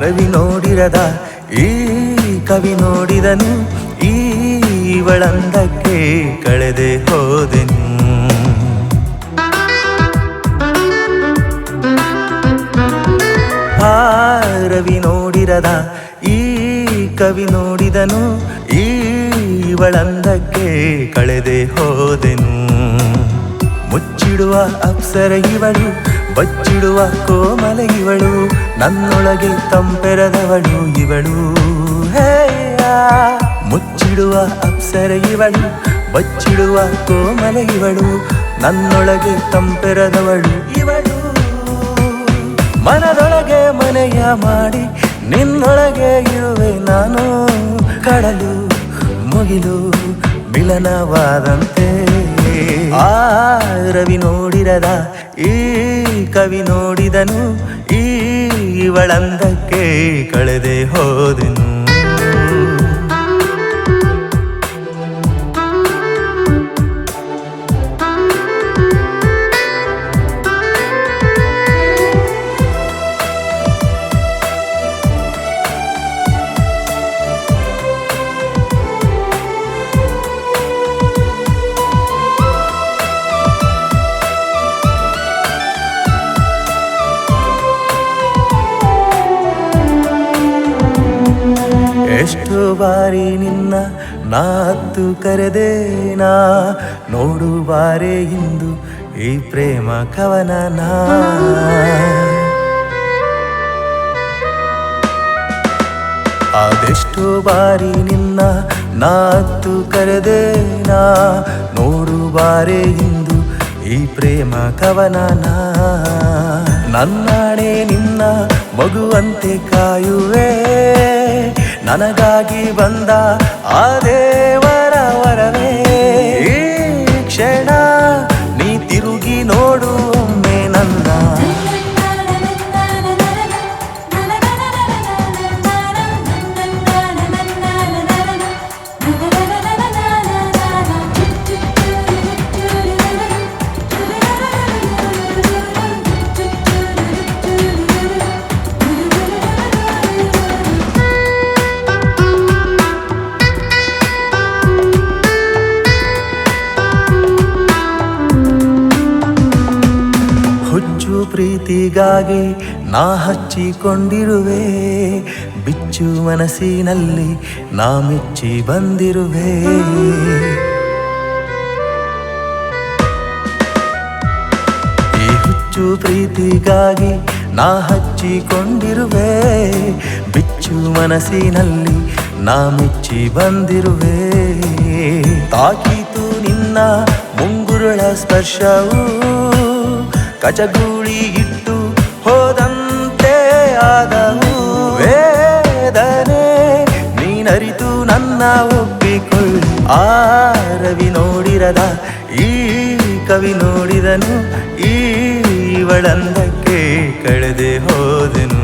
ರವಿ ನೋಡಿರದ ಈ ಕವಿ ನೋಡಿದನು ಇವಳಂದಕ್ಕೆ ಕಳೆದೆ ಹೋದೆನು. ರವಿ ನೋಡಿರದ ಈ ಕವಿ ನೋಡಿದನು ಇವಳಂದಕ್ಕೆ ಕಳೆದೆ ಹೋದೆನು. ಮುಚ್ಚಿಡುವ ಅಪ್ಸರ ಇವಳು, ಬಚ್ಚಿಡುವ ಕೋಮಲ ಇವಳು, ನನ್ನೊಳಗೆ ತಂಪೆರದವಳು ಇವಳು. ಮುಚ್ಚಿಡುವ ಅಪ್ಸರ ಇವಳು, ಬಚ್ಚಿಡುವ ಕೋಮಲ ಇವಳು, ನನ್ನೊಳಗೆ ತಂಪೆರದವಳು ಇವಳು. ಮನದೊಳಗೆ ಮನೆಯ ಮಾಡಿ ನಿನ್ನೊಳಗೆ ಇರುವೆ ನಾನು. ಕಡಲು ಮುಗಿಲು ಮಿಲನವಾದಂತೆ ರವಿ ನೋಡಿರದ ಈ ಕವಿ ನೋಡಿದನು ಇವಳಂದಕ್ಕೆ ಕಳೆದೆ ಹೋದೆನು. ಎಷ್ಟು ಬಾರಿ ನಿನ್ನ ನಾತ್ತು ಕರೆದೇನಾ, ನೋಡು ಬಾರೆ ಇಂದು ಈ ಪ್ರೇಮ ಕವನನ. ಅದೆಷ್ಟು ಬಾರಿ ನಿನ್ನ ನಾತ್ತು ಕರೆದೇನಾ, ನೋಡು ಬಾರೆ ಇಂದು ಈ ಪ್ರೇಮ ಕವನನ. ನನ್ನಾಣೆ ನಿನ್ನ ಮಗುವಂತೆ ಕಾಯುವೆ, ನನಗಾಗಿ ಬಂದ ಆ ದೇವರ ವರವೇ. ಈ ಕ್ಷಣ ನೀ ತಿರುಗಿ ನೋಡು ಒಮ್ಮೆ ನನ್ನ. ಹುಚ್ಚು ಪ್ರೀತಿಗಾಗಿ ನಾ ಹಚ್ಚಿಕೊಂಡಿರುವೆ, ಬಿಚ್ಚು ಮನಸ್ಸಿನಲ್ಲಿ ನಾ ಮೆಚ್ಚಿ ಬಂದಿರುವೆ. ಈ ಹುಚ್ಚು ಪ್ರೀತಿಗಾಗಿ ನಾ ಹಚ್ಚಿಕೊಂಡಿರುವೆ, ಬಿಚ್ಚು ಮನಸ್ಸಿನಲ್ಲಿ ನಾ ಮೆಚ್ಚಿ ಬಂದಿರುವೆ. ತಾಕೀತು ನಿನ್ನ ಮುಂಗುರುಳ ಸ್ಪರ್ಶವು, ಕಚಗೂಳಿ ಇಟ್ಟು ಹೋದಂತೆ ಆದವು ವೇದನೆ. ನೀನರಿತು ನನ್ನ ಒಪ್ಪಿಕೊಳ್ಳಿ. ರವಿ ನೋಡಿರದ ಈ ಕವಿ ನೋಡಿದನು ಇವಳಂದಕ್ಕೆ ಕಳೆದೆ ಹೋದೆನು.